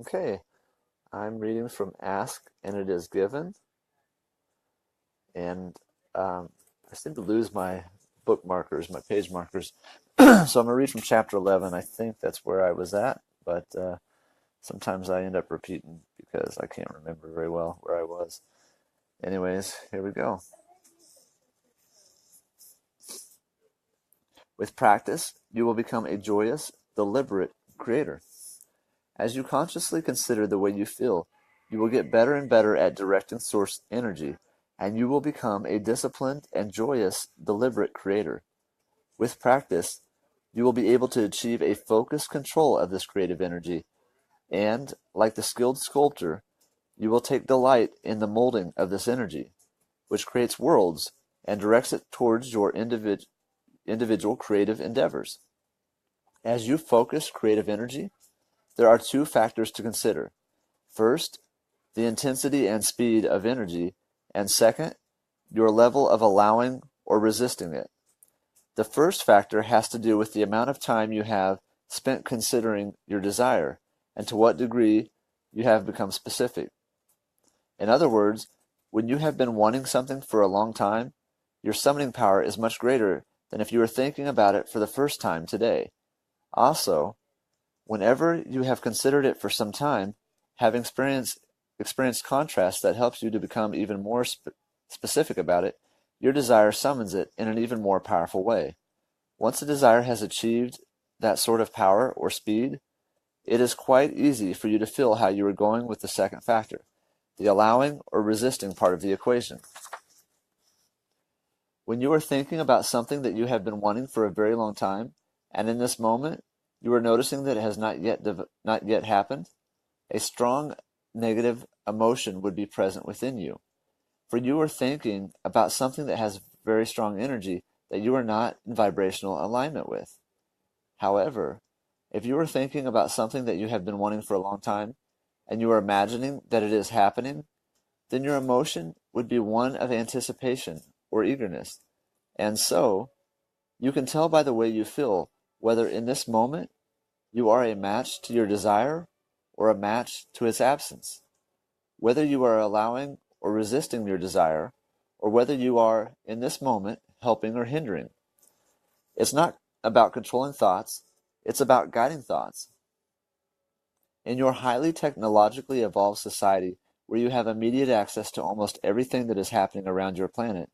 Okay, I'm reading from Ask and It Is Given, and I seem to lose my bookmarkers, my page markers. So I'm going to read from chapter 11. I think that's where I was at, but sometimes I end up repeating because I can't remember very well where I was. Anyways, here we go. With practice, you will become a joyous, deliberate creator. As you consciously consider the way you feel, you will get better and better at directing source energy, and you will become a disciplined and joyous, deliberate creator. With practice, you will be able to achieve a focused control of this creative energy, and, like the skilled sculptor, you will take delight in the molding of this energy, which creates worlds and directs it towards your individual creative endeavors. As you focus creative energy, there are two factors to consider. First, the intensity and speed of energy, and second, your level of allowing or resisting it. The first factor has to do with the amount of time you have spent considering your desire and to what degree you have become specific. In other words, when you have been wanting something for a long time, your summoning power is much greater than if you were thinking about it for the first time today. Also, whenever you have considered it for some time, having experienced contrast that helps you to become even more specific about it, your desire summons it in an even more powerful way. Once a desire has achieved that sort of power or speed, it is quite easy for you to feel how you are going with the second factor, the allowing or resisting part of the equation. When you are thinking about something that you have been wanting for a very long time, and in this moment you are noticing that it has not yet happened, a strong negative emotion would be present within you. For you are thinking about something that has very strong energy that you are not in vibrational alignment with. However, if you are thinking about something that you have been wanting for a long time, and you are imagining that it is happening, then your emotion would be one of anticipation or eagerness. And so, you can tell by the way you feel whether in this moment you are a match to your desire or a match to its absence, whether you are allowing or resisting your desire, or whether you are, in this moment, helping or hindering. It's not about controlling thoughts, it's about guiding thoughts. In your highly technologically evolved society, where you have immediate access to almost everything that is happening around your planet,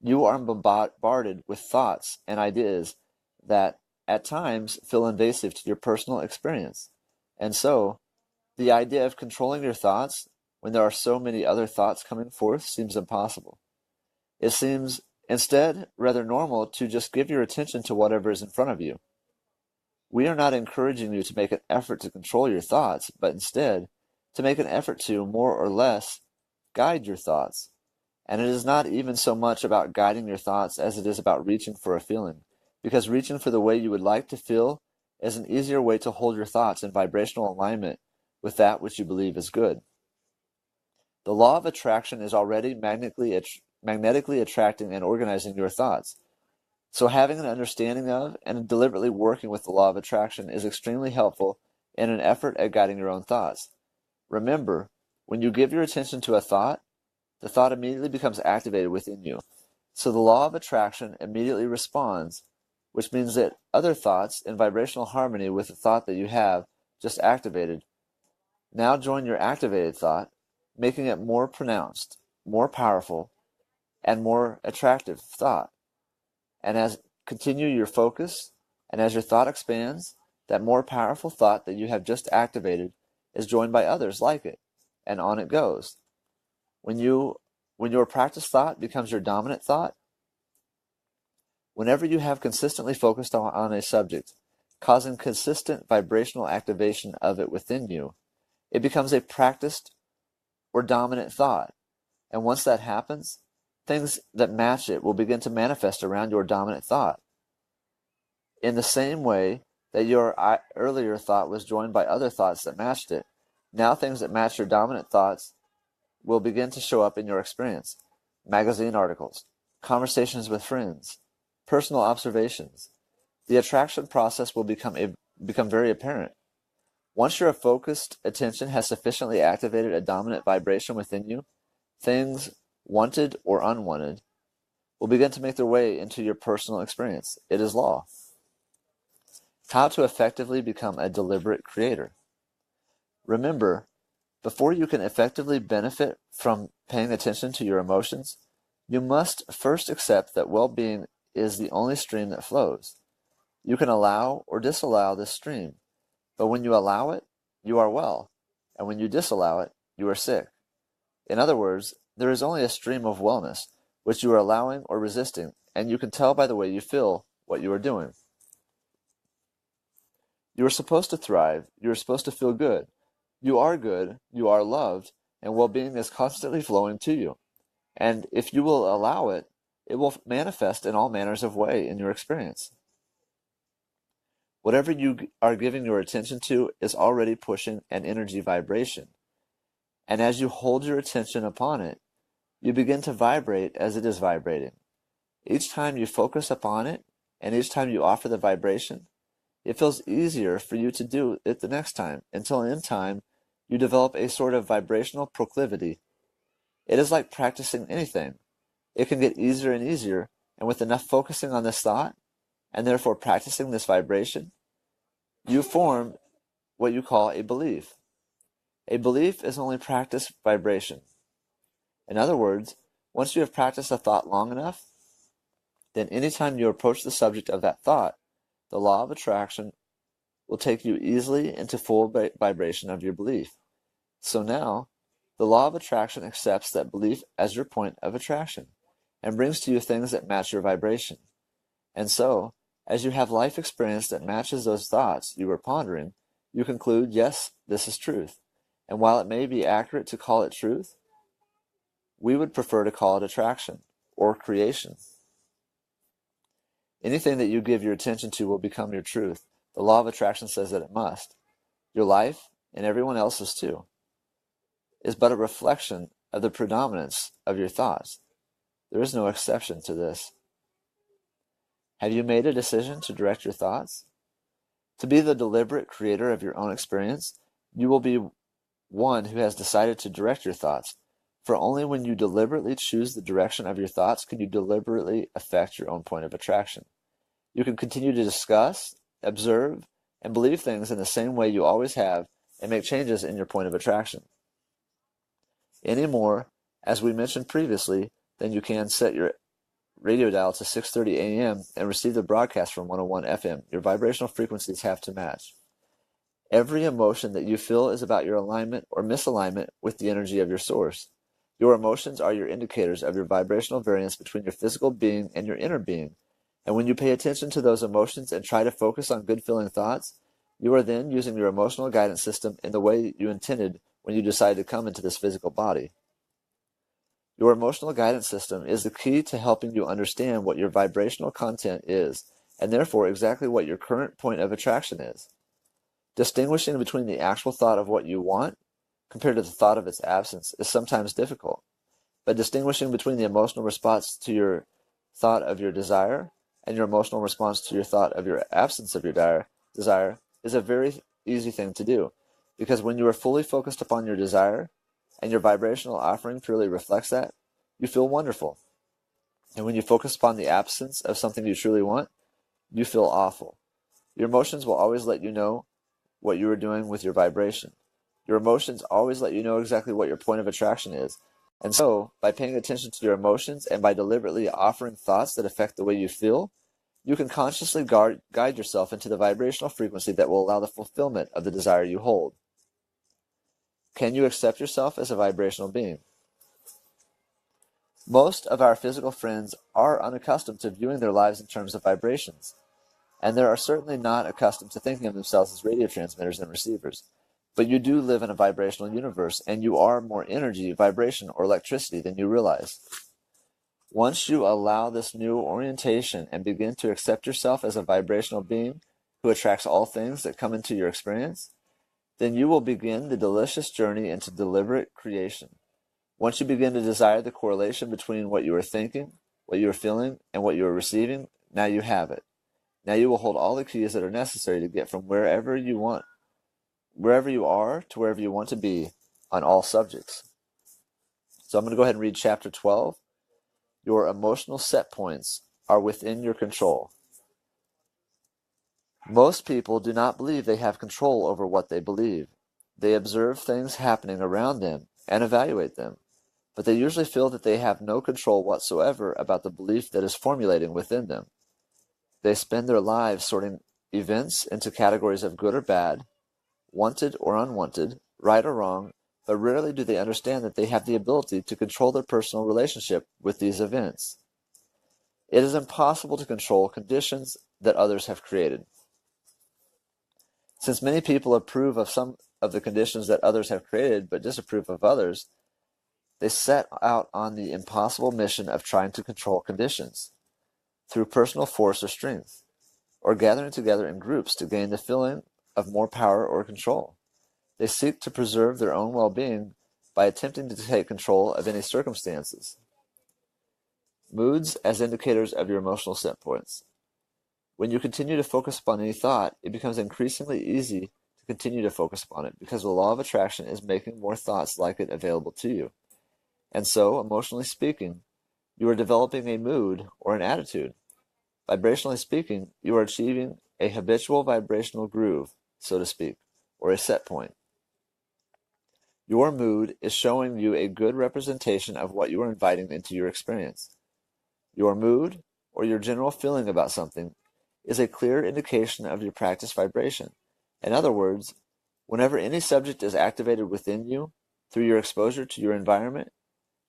you are bombarded with thoughts and ideas that, at times, feel invasive to your personal experience. And so, the idea of controlling your thoughts when there are so many other thoughts coming forth seems impossible. It seems, instead, rather normal to just give your attention to whatever is in front of you. We are not encouraging you to make an effort to control your thoughts, but instead, to make an effort to, more or less, guide your thoughts. And it is not even so much about guiding your thoughts as it is about reaching for a feeling, because reaching for the way you would like to feel is an easier way to hold your thoughts in vibrational alignment with that which you believe is good. The law of attraction is already magnetically attracting and organizing your thoughts. So having an understanding of and deliberately working with the law of attraction is extremely helpful in an effort at guiding your own thoughts. Remember, when you give your attention to a thought, the thought immediately becomes activated within you. So the law of attraction immediately responds, which means that other thoughts in vibrational harmony with the thought that you have just activated now join your activated thought, making it more pronounced, more powerful, and more attractive thought. And as continue your focus, and as your thought expands, that more powerful thought that you have just activated is joined by others like it, and on it goes. When your practice thought becomes your dominant thought, whenever you have consistently focused on a subject, causing consistent vibrational activation of it within you, it becomes a practiced or dominant thought. And once that happens, things that match it will begin to manifest around your dominant thought. In the same way that your earlier thought was joined by other thoughts that matched it, now things that match your dominant thoughts will begin to show up in your experience. Magazine articles, conversations with friends, personal observations. The attraction process will become very apparent. Once your focused attention has sufficiently activated a dominant vibration within you, things, wanted or unwanted, will begin to make their way into your personal experience. It is law. How to effectively become a deliberate creator. Remember, before you can effectively benefit from paying attention to your emotions, you must first accept that well-being is the only stream that flows. You can allow or disallow this stream, but when you allow it, you are well, and when you disallow it, you are sick. In other words, there is only a stream of wellness, which you are allowing or resisting, and you can tell by the way you feel what you are doing. You are supposed to thrive. You are supposed to feel good. You are good. You are loved, and well-being is constantly flowing to you. And if you will allow it, it will manifest in all manners of way in your experience. Whatever you are giving your attention to is already pushing an energy vibration. And as you hold your attention upon it, you begin to vibrate as it is vibrating. Each time you focus upon it, and each time you offer the vibration, it feels easier for you to do it the next time, until in time you develop a sort of vibrational proclivity. It is like practicing anything. It can get easier and easier, and with enough focusing on this thought, and therefore practicing this vibration, you form what you call a belief. A belief is only practiced vibration. In other words, once you have practiced a thought long enough, then anytime you approach the subject of that thought, the law of attraction will take you easily into full vibration of your belief. So now, the law of attraction accepts that belief as your point of attraction and brings to you things that match your vibration. And so, as you have life experience that matches those thoughts you were pondering, you conclude, yes, this is truth. And while it may be accurate to call it truth, we would prefer to call it attraction or creation. Anything that you give your attention to will become your truth. The law of attraction says that it must. Your life, and everyone else's too, is but a reflection of the predominance of your thoughts. There is no exception to this. Have you made a decision to direct your thoughts? To be the deliberate creator of your own experience, you will be one who has decided to direct your thoughts. For only when you deliberately choose the direction of your thoughts can you deliberately affect your own point of attraction. You can continue to discuss, observe, and believe things in the same way you always have and make changes in your point of attraction. Any more, as we mentioned previously, than you can set your radio dial to 6:30 a.m. and receive the broadcast from 101 FM. Your vibrational frequencies have to match. Every emotion that you feel is about your alignment or misalignment with the energy of your source. Your emotions are your indicators of your vibrational variance between your physical being and your inner being. And when you pay attention to those emotions and try to focus on good-feeling thoughts, you are then using your emotional guidance system in the way you intended when you decided to come into this physical body. Your emotional guidance system is the key to helping you understand what your vibrational content is, and therefore exactly what your current point of attraction is. Distinguishing between the actual thought of what you want compared to the thought of its absence is sometimes difficult, but distinguishing between the emotional response to your thought of your desire and your emotional response to your thought of your absence of your desire is a very easy thing to do, because when you are fully focused upon your desire, and your vibrational offering purely reflects that, you feel wonderful. And when you focus upon the absence of something you truly want, you feel awful. Your emotions will always let you know what you are doing with your vibration. Your emotions always let you know exactly what your point of attraction is. And so, by paying attention to your emotions and by deliberately offering thoughts that affect the way you feel, you can consciously guide yourself into the vibrational frequency that will allow the fulfillment of the desire you hold. Can you accept yourself as a vibrational being? Most of our physical friends are unaccustomed to viewing their lives in terms of vibrations, and they are certainly not accustomed to thinking of themselves as radio transmitters and receivers. But you do live in a vibrational universe, and you are more energy, vibration, or electricity than you realize. Once you allow this new orientation and begin to accept yourself as a vibrational being who attracts all things that come into your experience, then you will begin the delicious journey into deliberate creation. Once you begin to desire the correlation between what you are thinking, what you are feeling, and what you are receiving, now you have it. Now you will hold all the keys that are necessary to get from wherever you want, wherever you are to wherever you want to be on all subjects. So I'm going to go ahead and read chapter 12. Your emotional set points are within your control. Most people do not believe they have control over what they believe. They observe things happening around them and evaluate them, but they usually feel that they have no control whatsoever about the belief that is formulating within them. They spend their lives sorting events into categories of good or bad, wanted or unwanted, right or wrong, but rarely do they understand that they have the ability to control their personal relationship with these events. It is impossible to control conditions that others have created. Since many people approve of some of the conditions that others have created but disapprove of others, they set out on the impossible mission of trying to control conditions through personal force or strength, or gathering together in groups to gain the feeling of more power or control. They seek to preserve their own well-being by attempting to take control of any circumstances. Moods as indicators of your emotional set points. When you continue to focus upon any thought, it becomes increasingly easy to continue to focus upon it because the law of attraction is making more thoughts like it available to you. And so, emotionally speaking, you are developing a mood or an attitude. Vibrationally speaking, you are achieving a habitual vibrational groove, so to speak, or a set point. Your mood is showing you a good representation of what you are inviting into your experience. Your mood, or your general feeling about something, is a clear indication of your practice vibration. In other words, whenever any subject is activated within you through your exposure to your environment,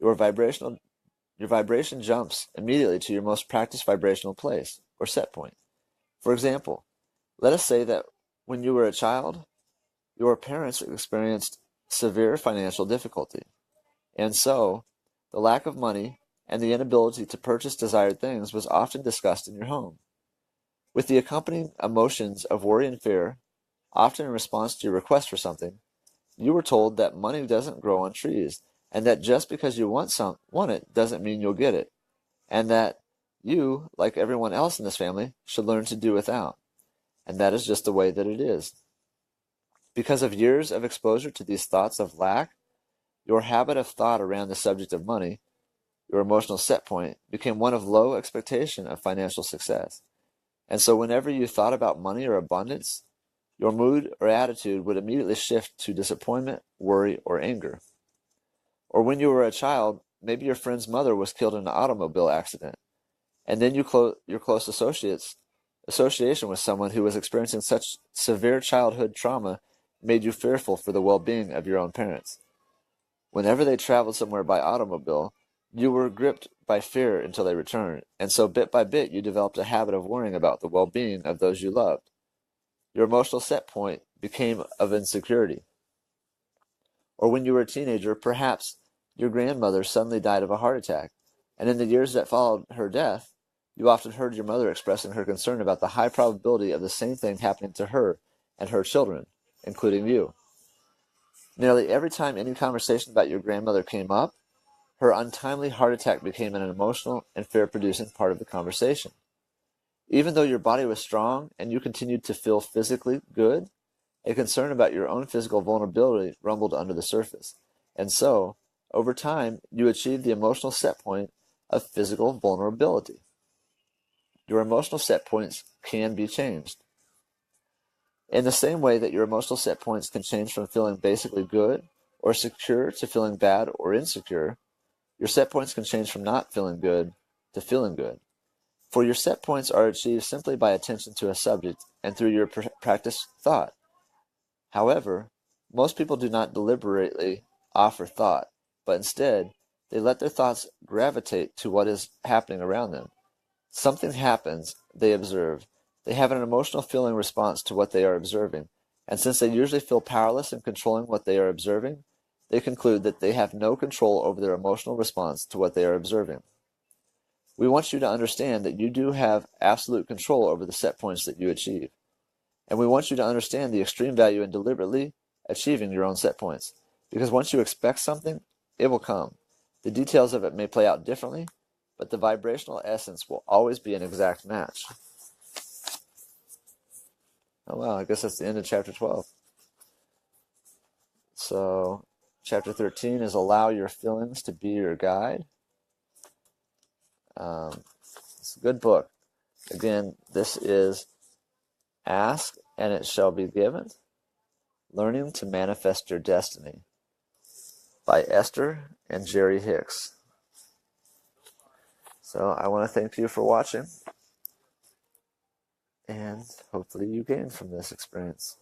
your vibration jumps immediately to your most practiced vibrational place, or set point. For example, let us say that when you were a child, your parents experienced severe financial difficulty, and so the lack of money and the inability to purchase desired things was often discussed in your home. With the accompanying emotions of worry and fear, often in response to your request for something, you were told that money doesn't grow on trees, and that just because you want it doesn't mean you'll get it, and that you, like everyone else in this family, should learn to do without. And that is just the way that it is. Because of years of exposure to these thoughts of lack, your habit of thought around the subject of money, your emotional set point, became one of low expectation of financial success. And so whenever you thought about money or abundance, your mood or attitude would immediately shift to disappointment, worry, or anger. Or when you were a child, maybe your friend's mother was killed in an automobile accident, and then your close association with someone who was experiencing such severe childhood trauma made you fearful for the well-being of your own parents. Whenever they traveled somewhere by automobile, you were gripped by fear until they returned, and so bit by bit you developed a habit of worrying about the well-being of those you loved. Your emotional set point became of insecurity. Or when you were a teenager, perhaps your grandmother suddenly died of a heart attack, and in the years that followed her death, you often heard your mother expressing her concern about the high probability of the same thing happening to her and her children, including you. Nearly every time any conversation about your grandmother came up, her untimely heart attack became an emotional and fear-producing part of the conversation. Even though your body was strong and you continued to feel physically good, a concern about your own physical vulnerability rumbled under the surface. And so, over time, you achieved the emotional set point of physical vulnerability. Your emotional set points can be changed. In the same way that your emotional set points can change from feeling basically good or secure to feeling bad or insecure, your set points can change from not feeling good to feeling good. For your set points are achieved simply by attention to a subject and through your practiced thought. However, most people do not deliberately offer thought, but instead, they let their thoughts gravitate to what is happening around them. Something happens, they observe. They have an emotional feeling response to what they are observing, and since they usually feel powerless in controlling what they are observing, they conclude that they have no control over their emotional response to what they are observing. We want you to understand that you do have absolute control over the set points that you achieve. And we want you to understand the extreme value in deliberately achieving your own set points. Because once you expect something, it will come. The details of it may play out differently, but the vibrational essence will always be an exact match. Oh wow, I guess that's the end of chapter 12. So, chapter 13 is Allow Your Feelings to Be Your Guide. It's a good book. Again, this is Ask and It Shall Be Given, Learning to Manifest Your Destiny by Esther and Jerry Hicks. So I want to thank you for watching, and hopefully you gained from this experience.